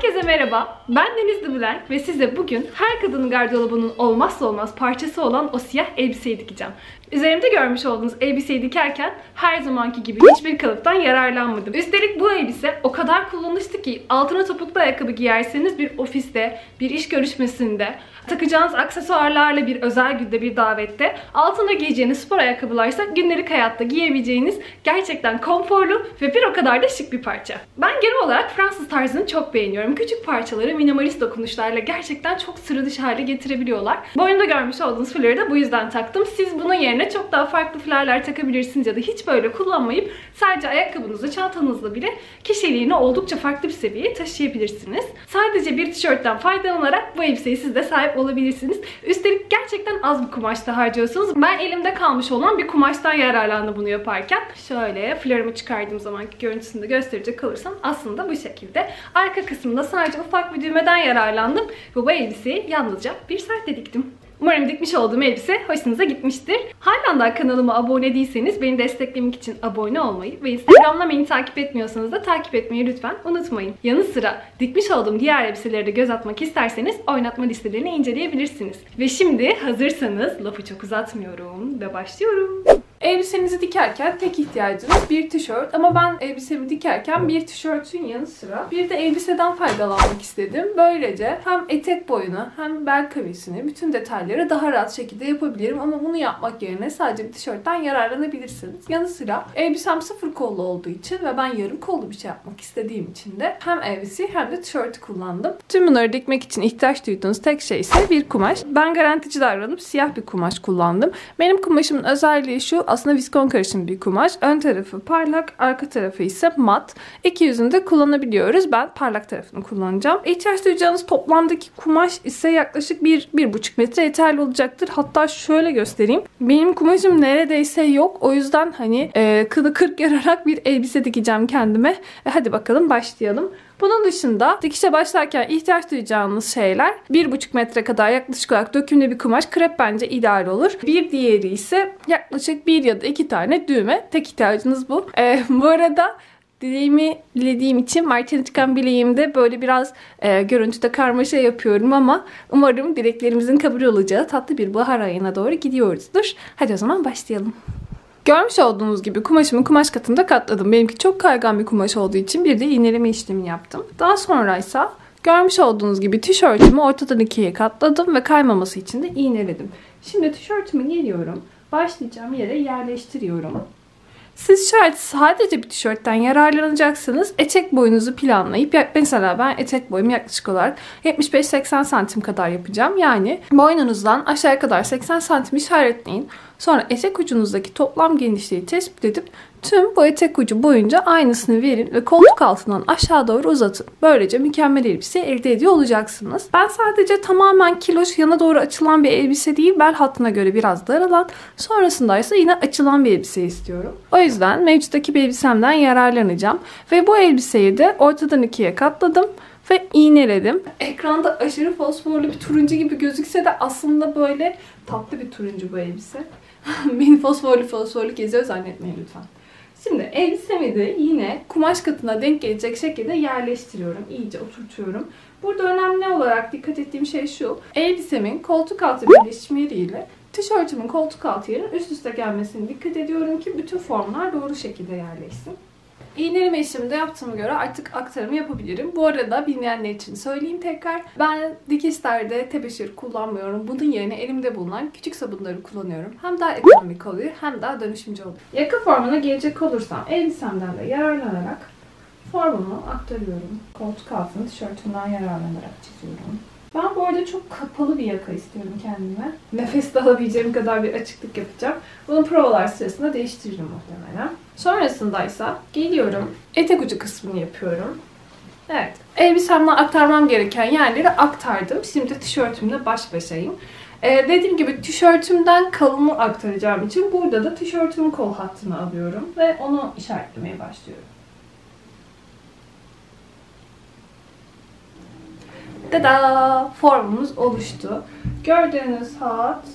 Herkese merhaba, ben Deniz Dıbılenk ve size bugün her kadının gardırobunun olmazsa olmaz parçası olan o siyah elbiseyi dikeceğim. Üzerimde görmüş olduğunuz elbiseyi dikerken her zamanki gibi hiçbir kalıptan yararlanmadım. Üstelik bu elbise o kadar kullanışlı ki altına topuklu ayakkabı giyerseniz bir ofiste, bir iş görüşmesinde, takacağınız aksesuarlarla bir özel günde, bir davette, altına giyeceğiniz spor ayakkabılarsa gündelik hayatta giyebileceğiniz gerçekten konforlu ve bir o kadar da şık bir parça. Ben genel olarak Fransız tarzını çok beğeniyorum. Küçük parçaları minimalist dokunuşlarla gerçekten çok sıra dışı hale getirebiliyorlar. Boynumda görmüş olduğunuz flörü de bu yüzden taktım. Siz bunun yerine çok daha farklı flörler takabilirsiniz ya da hiç böyle kullanmayıp sadece ayakkabınızla, çantanızla bile kişiliğini oldukça farklı bir seviyeye taşıyabilirsiniz. Sadece bir tişörtten faydalanarak bu elbiseyi siz de sahip olabilirsiniz. Üstelik gerçekten az bir kumaşta harcıyorsunuz. Ben elimde kalmış olan bir kumaştan yararlandım bunu yaparken. Şöyle flörümü çıkardığım zamanki görüntüsünü de gösterecek kalırsam aslında bu şekilde. Arka kısmında sadece ufak bir düğmeden yararlandım ve bu elbiseyi yalnızca bir saatte diktim. Umarım dikmiş olduğum elbise hoşunuza gitmiştir. Halen daha kanalıma abone değilseniz beni desteklemek için abone olmayı ve Instagram'da beni takip etmiyorsanız da takip etmeyi lütfen unutmayın. Yanı sıra dikmiş olduğum diğer elbiselere de göz atmak isterseniz oynatma listelerini inceleyebilirsiniz. Ve şimdi hazırsanız lafı çok uzatmıyorum ve başlıyorum. Elbisenizi dikerken tek ihtiyacınız bir tişört ama ben elbisemi dikerken bir tişörtün yanı sıra bir de elbiseden faydalanmak istedim. Böylece hem etek boyunu hem bel kavesini bütün detayları daha rahat şekilde yapabilirim ama bunu yapmak yerine sadece bir tişörtten yararlanabilirsiniz. Yanı sıra elbisem sıfır kollu olduğu için ve ben yarım kollu bir şey yapmak istediğim için de hem elbiseyi hem de tişörtü kullandım. Tüm bunları dikmek için ihtiyaç duyduğunuz tek şey ise bir kumaş. Ben garantici davranıp siyah bir kumaş kullandım. Benim kumaşımın özelliği şu: aslında viskon karışımı bir kumaş. Ön tarafı parlak, arka tarafı ise mat. İki yüzünü de kullanabiliyoruz. Ben parlak tarafını kullanacağım. İhtiyaç duyacağınız toplamdaki kumaş ise yaklaşık 1-1,5 metre yeterli olacaktır. Hatta şöyle göstereyim. Benim kumaşım neredeyse yok. O yüzden kılı 40 yararak bir elbise dikeceğim kendime. Hadi bakalım başlayalım. Bunun dışında dikişe başlarken ihtiyaç duyacağınız şeyler 1,5 metre kadar yaklaşık olarak dökümlü bir kumaş. Krep bence ideal olur. Bir diğeri ise yaklaşık 1 ya da 2 tane düğme. Tek ihtiyacınız bu. Bu arada dilediğim için Martini çıkan bileğimde böyle biraz görüntüde karmaşa yapıyorum ama umarım dileklerimizin kabul olacağı tatlı bir bahar ayına doğru gidiyoruzdur. Hadi o zaman başlayalım. Görmüş olduğunuz gibi kumaşımı kumaş katında katladım. Benimki çok kaygan bir kumaş olduğu için bir de iğneleme işlemi yaptım. Daha sonra ise görmüş olduğunuz gibi tişörtümü ortadan ikiye katladım ve kaymaması için de iğneledim. Şimdi tişörtümü geliyorum. Başlayacağım yere yerleştiriyorum. Siz şayet sadece bir tişörtten yararlanacaksanız etek boyunuzu planlayıp, mesela ben etek boyumu yaklaşık olarak 75-80 santim kadar yapacağım. Yani boynunuzdan aşağıya kadar 80 santim işaretleyin. Sonra etek ucunuzdaki toplam genişliği tespit edip tüm bu etek ucu boyunca aynısını verin ve koltuk altından aşağı doğru uzatın. Böylece mükemmel elbise elde ediyor olacaksınız. Ben sadece tamamen kiloş yana doğru açılan bir elbise değil, bel hattına göre biraz daralan, sonrasında ise yine açılan bir elbise istiyorum. O yüzden mevcuttaki bir elbisemden yararlanacağım. Ve bu elbiseyi de ortadan ikiye katladım ve iğneledim. Ekranda aşırı fosforlu bir turuncu gibi gözükse de aslında böyle tatlı bir turuncu bu elbise. Beni fosforlu geziyor zannetmeyin lütfen. Şimdi elbisemi de yine kumaş katına denk gelecek şekilde yerleştiriyorum. İyice oturtuyorum. Burada önemli olarak dikkat ettiğim şey şu: elbisemin koltuk altı birleşim yeriyle tişörtümün koltuk altı yerinin üst üste gelmesine dikkat ediyorum ki bütün formlar doğru şekilde yerleşsin. İğneleme işlemini de yaptığıma göre artık aktarımı yapabilirim. Bu arada bilmeyenler için söyleyeyim tekrar. Ben dikişlerde tebeşir kullanmıyorum. Bunun yerine elimde bulunan küçük sabunları kullanıyorum. Hem daha ekonomik oluyor hem daha dönüşümcü oluyor. Yaka formuna gelecek olursam elbisemden de yararlanarak formumu aktarıyorum. Koltuk altını tişörtümden yararlanarak çiziyorum. Ben bu arada çok kapalı bir yaka istiyorum kendime. Nefes de alabileceğim kadar bir açıklık yapacağım. Bunu provalar sırasında değiştiririm muhtemelen. Sonrasında ise geliyorum, etek ucu kısmını yapıyorum. Evet, elbisemle aktarmam gereken yerleri aktardım. Şimdi tişörtümle baş başayım. Dediğim gibi tişörtümden kalını aktaracağım için burada da tişörtümün kol hattını alıyorum ve onu işaretlemeye başlıyorum. Tada! Formumuz oluştu. Gördüğünüz hat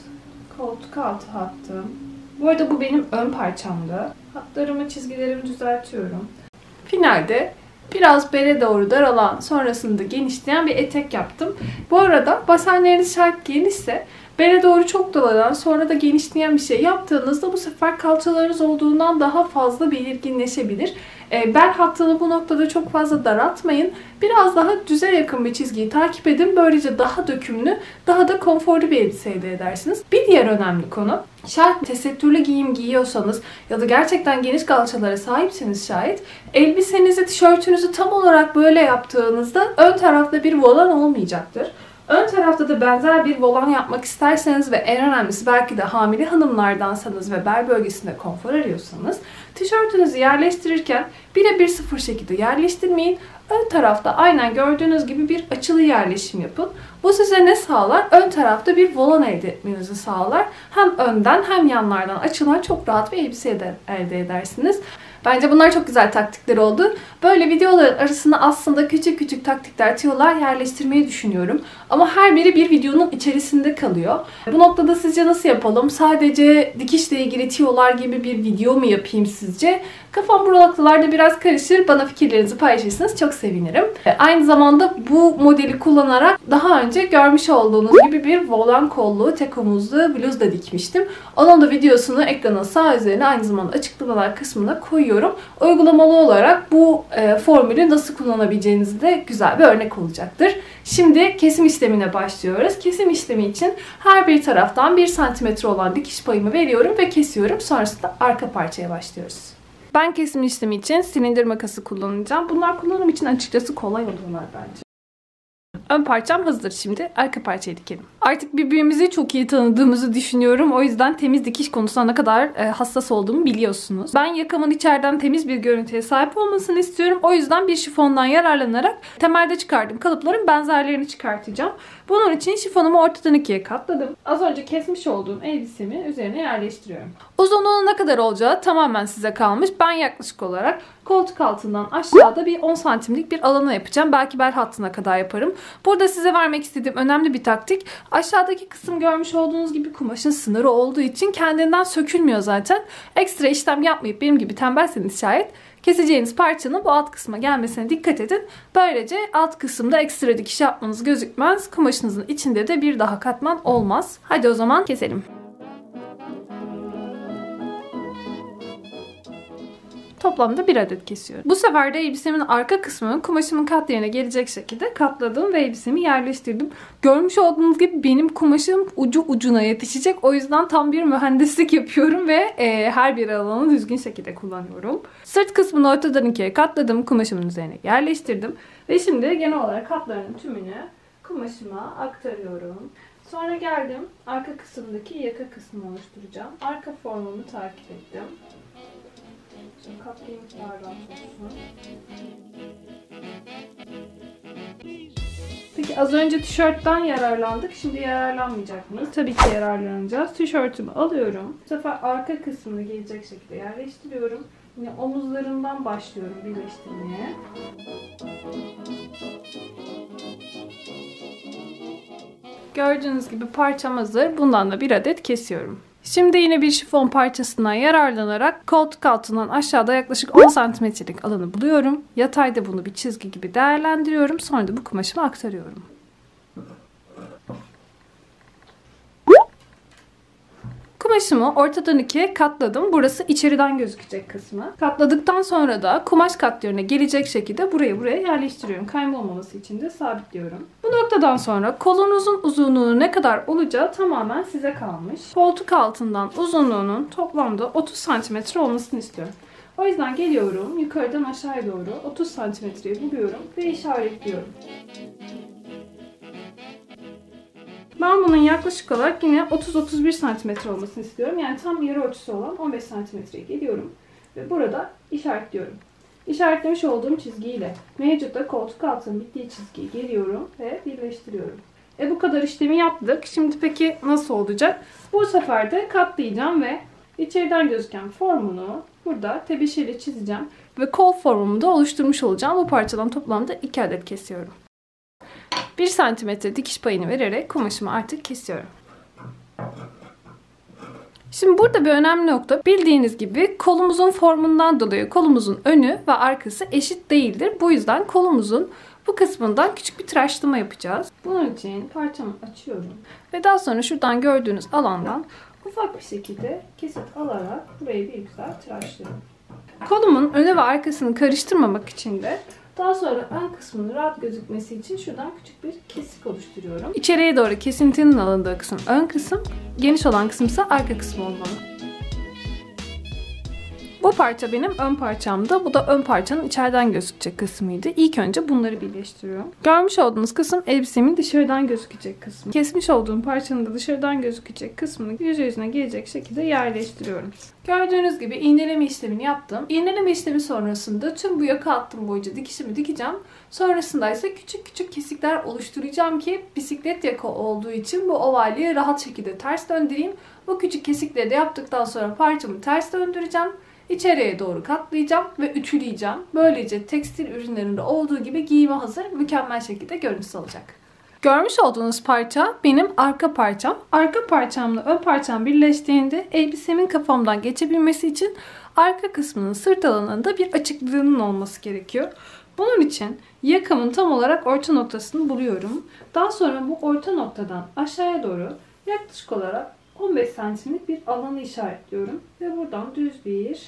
koltuk altı hattım. Bu arada bu benim ön parçamdı. Hatlarımı, çizgilerimi düzeltiyorum. Finalde Biraz bele doğru daralan, sonrasında genişleyen bir etek yaptım. Bu arada basenleriniz şayet genişse bele doğru çok dalanan, sonra da genişleyen bir şey yaptığınızda bu sefer kalçalarınız olduğundan daha fazla belirginleşebilir. Bel hattını bu noktada çok fazla daraltmayın. Biraz daha düze yakın bir çizgiyi takip edin. Böylece daha dökümlü, daha da konforlu bir elbise elde edersiniz. Bir diğer önemli konu, şayet tesettürlü giyim giyiyorsanız ya da gerçekten geniş kalçalara sahipseniz şayet, elbisenizi, tişörtünüzü tam olarak böyle yaptığınızda ön tarafta bir volan olmayacaktır. Ön tarafta da benzer bir volan yapmak isterseniz ve en önemlisi belki de hamile hanımlardansanız ve bel bölgesinde konfor arıyorsanız, tişörtünüzü yerleştirirken birebir sıfır şekilde yerleştirmeyin. Ön tarafta aynen gördüğünüz gibi bir açılı yerleşim yapın. Bu size ne sağlar? Ön tarafta bir volan elde etmenizi sağlar. Hem önden hem yanlardan açılan çok rahat bir elbise elde edersiniz. Bence bunlar çok güzel taktikler oldu. Böyle videoların arasında aslında küçük küçük taktikler, tüyolar yerleştirmeyi düşünüyorum. Ama her biri bir videonun içerisinde kalıyor. Bu noktada sizce nasıl yapalım? Sadece dikişle ilgili tüyolar gibi bir video mu yapayım sizce? Kafam bu noktalarda biraz karışır. Bana fikirlerinizi paylaşırsanız çok sevinirim. Aynı zamanda bu modeli kullanarak daha önce görmüş olduğunuz gibi bir volan kollu, tek omuzlu bluz da dikmiştim. Onun da videosunu ekranın sağ üzerine, aynı zamanda açıklamalar kısmına koyuyorum. Uygulamalı olarak bu formülü nasıl kullanabileceğiniz de güzel bir örnek olacaktır. Şimdi kesim işlemine başlıyoruz. Kesim işlemi için her bir taraftan 1 cm olan dikiş payımı veriyorum ve kesiyorum. Sonrasında arka parçaya başlıyoruz. Ben kesim işlemi için silindir makası kullanacağım. Bunlar kullanım için açıkçası kolay oluyorlar bence. Ön parçam hazır. Şimdi arka parçayı dikelim. Artık birbirimizi çok iyi tanıdığımızı düşünüyorum. O yüzden temiz dikiş konusunda ne kadar hassas olduğumu biliyorsunuz. Ben yakamın içeriden temiz bir görüntüye sahip olmasını istiyorum. O yüzden bir şifondan yararlanarak temelde çıkardığım kalıpların benzerlerini çıkartacağım. Bunun için şifonumu ortadan ikiye katladım. Az önce kesmiş olduğum elbisemi üzerine yerleştiriyorum. Uzunluğu ne kadar olacağı tamamen size kalmış. Ben yaklaşık olarak koltuk altından aşağıda bir 10 santimlik bir alana yapacağım. Belki bel hattına kadar yaparım. Burada size vermek istediğim önemli bir taktik. Aşağıdaki kısım görmüş olduğunuz gibi kumaşın sınırı olduğu için kendinden sökülmüyor zaten. Ekstra işlem yapmayıp benim gibi tembelseniz şayet, keseceğiniz parçanın bu alt kısma gelmesine dikkat edin. Böylece alt kısımda ekstra dikiş yapmanız gözükmez. Kumaşınızın içinde de bir daha katman olmaz. Hadi o zaman keselim. Toplamda 1 adet kesiyorum. Bu sefer de elbisemin arka kısmını kumaşımın kat yerine gelecek şekilde katladım ve elbisemi yerleştirdim. Görmüş olduğunuz gibi benim kumaşım ucu ucuna yetişecek. O yüzden tam bir mühendislik yapıyorum ve her bir alanı düzgün şekilde kullanıyorum. Sırt kısmını ortadan ikiye katladım. Kumaşımın üzerine yerleştirdim. Ve şimdi genel olarak katlarının tümünü kumaşıma aktarıyorum. Sonra geldim arka kısımdaki yaka kısmını oluşturacağım. Arka formumu takip ettim. Şimdi katlayayım miktardan olsun. Peki az önce tişörtten yararlandık. Şimdi yararlanmayacak mıyız? Tabii ki yararlanacağız. Tişörtümü alıyorum. Bu sefer arka kısmını gelecek şekilde yerleştiriyorum. Yine omuzlarından başlıyorum birleştirmeye. Gördüğünüz gibi parçam hazır. Bundan da 1 adet kesiyorum. Şimdi yine bir şifon parçasından yararlanarak koltuk altından aşağıda yaklaşık 10 santimetrelik alanı buluyorum. Yatayda bunu bir çizgi gibi değerlendiriyorum. Sonra da bu kumaşıma aktarıyorum. Kumaşımı ortadan ikiye katladım. Burası içeriden gözükecek kısmı. Katladıktan sonra da kumaş kat yerine gelecek şekilde buraya yerleştiriyorum. Kayma olmaması için de sabitliyorum. Bu noktadan sonra kolunuzun uzunluğu ne kadar olacağı tamamen size kalmış. Koltuk altından uzunluğunun toplamda 30 cm olmasını istiyorum. O yüzden geliyorum yukarıdan aşağıya doğru 30 cm'yi buluyorum ve işaretliyorum. Ben bunun yaklaşık olarak yine 30-31 cm olmasını istiyorum. Yani tam yarı ölçüsü olan 15 cm'ye geliyorum. Ve burada işaretliyorum. İşaretlemiş olduğum çizgiyle mevcutta koltuk altının bittiği çizgiyi geliyorum ve birleştiriyorum. Bu kadar işlemi yaptık. Şimdi peki nasıl olacak? Bu sefer de katlayacağım ve içeriden gözüken formunu burada tebeşirle çizeceğim. Ve kol formumu da oluşturmuş olacağım. Bu parçadan toplamda 2 adet kesiyorum. 1 cm dikiş payını vererek kumaşımı artık kesiyorum. Şimdi burada bir önemli nokta, bildiğiniz gibi kolumuzun formundan dolayı kolumuzun önü ve arkası eşit değildir. Bu yüzden kolumuzun bu kısmından küçük bir tıraşlama yapacağız. Bunun için parçamı açıyorum ve daha sonra şuradan gördüğünüz alandan ufak bir şekilde kesit alarak burayı bir güzel tıraşlıyorum. Kolumun önü ve arkasını karıştırmamak için de daha sonra ön kısmının rahat gözükmesi için şuradan küçük bir kesik oluşturuyorum. İçeriye doğru kesintinin alındığı kısım ön kısım, geniş olan kısım ise arka kısım olmalı. Bu parça benim ön parçamdı. Bu da ön parçanın içeriden gözükecek kısmıydı. İlk önce bunları birleştiriyorum. Görmüş olduğunuz kısım elbisemin dışarıdan gözükecek kısmı. Kesmiş olduğum parçanın da dışarıdan gözükecek kısmını yüzüne gelecek şekilde yerleştiriyorum. Gördüğünüz gibi iğneleme işlemini yaptım. İğneleme işlemi sonrasında tüm bu yaka hattım boyunca dikişimi dikeceğim. Sonrasında ise küçük küçük kesikler oluşturacağım ki bisiklet yaka olduğu için bu ovalliği rahat şekilde ters döndüreyim. Bu küçük kesikleri de yaptıktan sonra parçamı ters döndüreceğim. İçeriye doğru katlayacağım ve ütüleyeceğim. Böylece tekstil ürünlerinde olduğu gibi giyime hazır, mükemmel şekilde görüntüsü alacak. Görmüş olduğunuz parça benim arka parçam. Arka parçamla ön parçam birleştiğinde elbisemin kafamdan geçebilmesi için arka kısmının sırt alanında bir açıklığının olması gerekiyor. Bunun için yakamın tam olarak orta noktasını buluyorum. Daha sonra bu orta noktadan aşağıya doğru yaklaşık olarak 15 santimlik bir alanı işaretliyorum ve buradan düz bir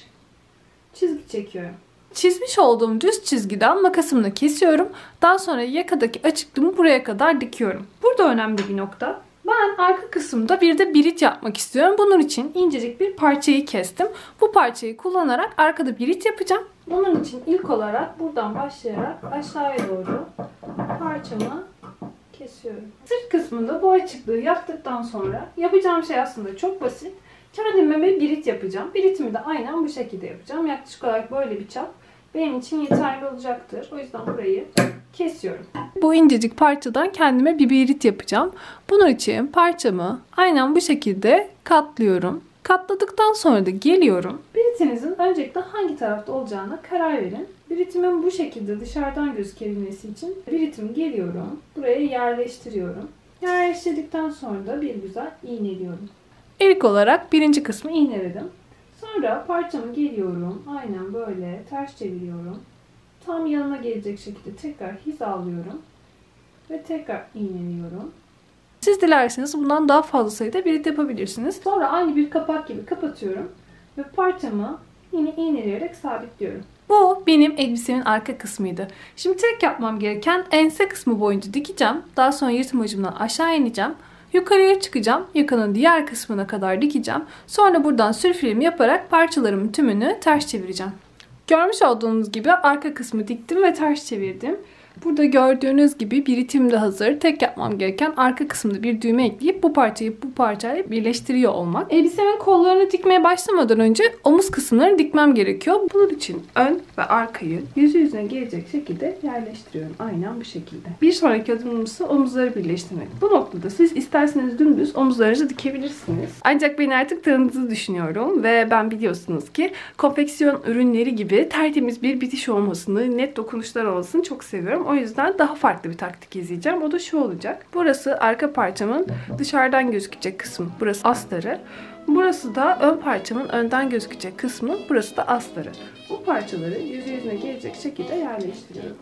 çizgi çekiyorum. Çizmiş olduğum düz çizgiden makasımla kesiyorum. Daha sonra yakadaki açıklığımı buraya kadar dikiyorum. Burada önemli bir nokta. Ben arka kısımda bir de birit yapmak istiyorum. Bunun için incecik bir parçayı kestim. Bu parçayı kullanarak arkada birit yapacağım. Bunun için ilk olarak buradan başlayarak aşağıya doğru parçamı kesiyorum. Sırt kısmında bu açıklığı yaptıktan sonra yapacağım şey aslında çok basit. Kendime bir birit yapacağım. Biritimi de aynen bu şekilde yapacağım. Yaklaşık olarak böyle bir çap benim için yeterli olacaktır. O yüzden burayı kesiyorum. Bu incecik parçadan kendime bir birit yapacağım. Bunun için parçamı aynen bu şekilde katlıyorum. Katladıktan sonra da geliyorum. Biritinizin öncelikle hangi tarafta olacağına karar verin. Biritimin bu şekilde dışarıdan gözükebilmesi için biritimi geliyorum. Buraya yerleştiriyorum. Yerleştirdikten sonra da bir güzel iğneliyorum. İlk olarak birinci kısmı iğneledim. Sonra parçamı geliyorum. Aynen böyle ters çeviriyorum. Tam yanına gelecek şekilde tekrar hizalıyorum. Ve tekrar iğneliyorum. Siz dilerseniz bundan daha fazla sayıda birit yapabilirsiniz. Sonra aynı bir kapak gibi kapatıyorum. Ve parçamı yine iğneleyerek sabitliyorum. Bu benim elbisemin arka kısmıydı. Şimdi tek yapmam gereken ense kısmı boyunca dikeceğim. Daha sonra yırtmacımdan aşağı ineceğim. Yukarıya çıkacağım. Yakanın diğer kısmına kadar dikeceğim. Sonra buradan sürfilm yaparak parçalarımın tümünü ters çevireceğim. Görmüş olduğunuz gibi arka kısmı diktim ve ters çevirdim. Burada gördüğünüz gibi biritim de hazır. Tek yapmam gereken arka kısmında bir düğme ekleyip bu parçayı bu parçayla birleştiriyor olmak. Elbisemin kollarını dikmeye başlamadan önce omuz kısımlarını dikmem gerekiyor. Bunun için ön ve arkayı yüzüne gelecek şekilde yerleştiriyorum. Aynen bu şekilde. Bir sonraki adımımız ise omuzları birleştirmek. Bu noktada siz isterseniz dümdüz omuzlarınızı dikebilirsiniz. Ancak beni artık tanıdığınızı düşünüyorum ve ben biliyorsunuz ki konfeksiyon ürünleri gibi tertemiz bir bitiş olmasını, net dokunuşlar olmasını çok seviyorum. O yüzden daha farklı bir taktik izleyeceğim. O da şu olacak. Burası arka parçamın dışarıdan gözükecek kısmı. Burası astarı. Burası da ön parçamın önden gözükecek kısmı. Burası da astarı. Bu parçaları yüzüne gelecek şekilde yerleştiriyorum.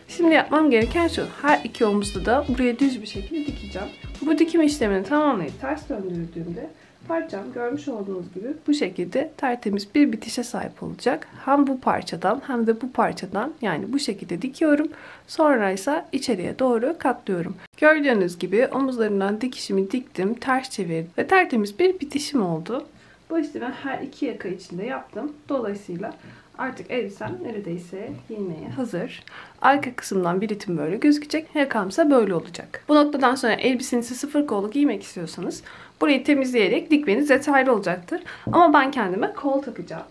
Şimdi yapmam gereken şu. Her iki omuzda da buraya düz bir şekilde dikeceğim. Bu dikim işlemini tamamlayıp ters döndürdüğümde parçam görmüş olduğunuz gibi bu şekilde tertemiz bir bitişe sahip olacak. Hem bu parçadan hem de bu parçadan, yani bu şekilde dikiyorum. Sonra ise içeriye doğru katlıyorum. Gördüğünüz gibi omuzlarından dikişimi diktim, ters çevirdim ve tertemiz bir bitişim oldu. Bu işlemi her iki yaka içinde yaptım. Dolayısıyla artık elbisem neredeyse giyinmeye hazır. Arka kısımdan biritim böyle gözükecek. Yakamsa böyle olacak. Bu noktadan sonra elbisenizi sıfır kollu giymek istiyorsanız burayı temizleyerek dikmeniz yeterli olacaktır. Ama ben kendime kol takacağım.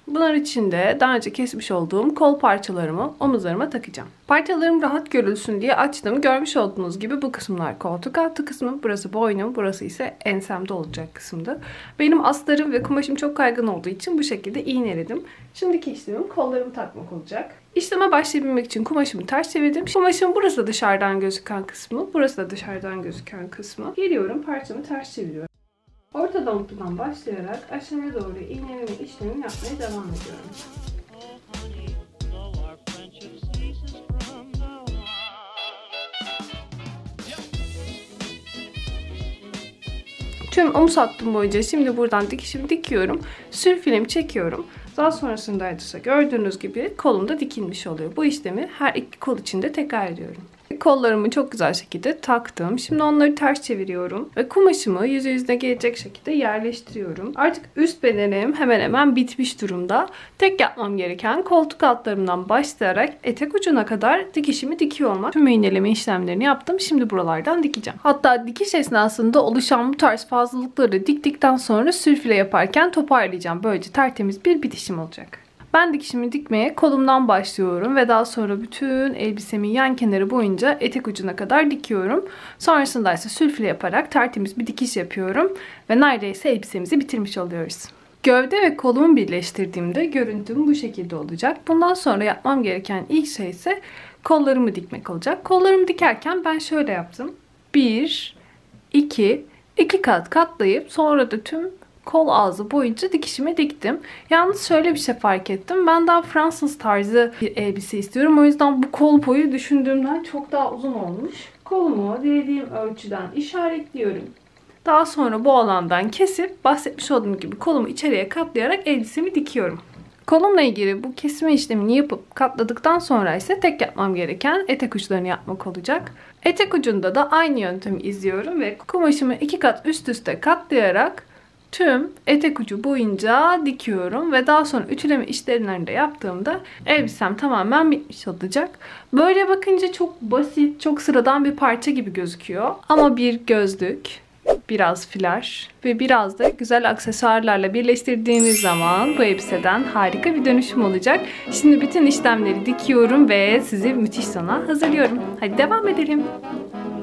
Bunlar için de daha önce kesmiş olduğum kol parçalarımı omuzlarıma takacağım. Parçalarım rahat görülsün diye açtım. Görmüş olduğunuz gibi bu kısımlar koltuk altı kısmı. Burası boynum, burası ise ensemde olacak kısımdı. Benim astarım ve kumaşım çok kaygan olduğu için bu şekilde iğneledim. Şimdiki işlemim kollarımı takmak olacak. İşleme başlayabilmek için kumaşımı ters çevirdim. Kumaşın burası da dışarıdan gözüken kısmı, burası da dışarıdan gözüken kısmı. Geliyorum, parçamı ters çeviriyorum. Orta noktadan başlayarak aşağıya doğru iğneleme işlemini yapmaya devam ediyorum. Tüm omuz hattım boyunca şimdi buradan dikişimi dikiyorum. Sürfilemi çekiyorum. Daha sonrasında ise gördüğünüz gibi kolumda dikilmiş oluyor. Bu işlemi her iki kol için de tekrar ediyorum. Kollarımı çok güzel şekilde taktım. Şimdi onları ters çeviriyorum. Ve kumaşımı yüzüne gelecek şekilde yerleştiriyorum. Artık üst bedenim hemen hemen bitmiş durumda. Tek yapmam gereken koltuk altlarımdan başlayarak etek ucuna kadar dikişimi dikiyor olmak. Tüm iğneleme işlemlerini yaptım. Şimdi buralardan dikeceğim. Hatta dikiş esnasında oluşan bu tarz fazlalıkları diktikten sonra sürfile yaparken toparlayacağım. Böylece tertemiz bir bitişim olacak. Ben dikişimi dikmeye kolumdan başlıyorum ve daha sonra bütün elbisemin yan kenarı boyunca etek ucuna kadar dikiyorum. Sonrasında ise sülfile yaparak tertemiz bir dikiş yapıyorum ve neredeyse elbisemizi bitirmiş oluyoruz. Gövde ve kolumu birleştirdiğimde görüntüm bu şekilde olacak. Bundan sonra yapmam gereken ilk şey ise kollarımı dikmek olacak. Kollarımı dikerken ben şöyle yaptım. 1, 2 kat katlayıp sonra da tüm kol ağzı boyunca dikişimi diktim. Yalnız şöyle bir şey fark ettim. Ben daha Fransız tarzı bir elbise istiyorum. O yüzden bu kol boyu düşündüğümden çok daha uzun olmuş. Kolumu dilediğim ölçüden işaretliyorum. Daha sonra bu alandan kesip bahsetmiş olduğum gibi kolumu içeriye katlayarak elbisemi dikiyorum. Kolumla ilgili bu kesme işlemini yapıp katladıktan sonra ise tek yapmam gereken etek uçlarını yapmak olacak. Etek ucunda da aynı yöntemi izliyorum ve kumaşımı 2 kat üst üste katlayarak tüm etek ucu boyunca dikiyorum ve daha sonra ütüleme işlemlerini de yaptığımda elbisem tamamen bitmiş olacak. Böyle bakınca çok basit, çok sıradan bir parça gibi gözüküyor. Ama bir gözlük, biraz flaş ve biraz da güzel aksesuarlarla birleştirdiğimiz zaman bu elbiseden harika bir dönüşüm olacak. Şimdi bütün işlemleri dikiyorum ve sizi müthiş sona hazırlıyorum. Hadi devam edelim.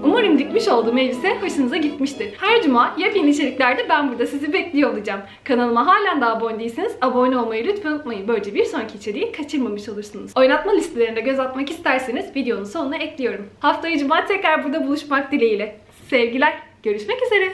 Umarım dikmiş olduğum elbise hoşunuza gitmiştir. Her cuma yepyeni içeriklerde ben burada sizi bekliyor olacağım. Kanalıma halen daha abone değilseniz abone olmayı lütfen unutmayın. Böylece bir sonraki içeriği kaçırmamış olursunuz. Oynatma listelerine göz atmak isterseniz videonun sonuna ekliyorum. Haftaya cuma tekrar burada buluşmak dileğiyle. Sevgiler, görüşmek üzere.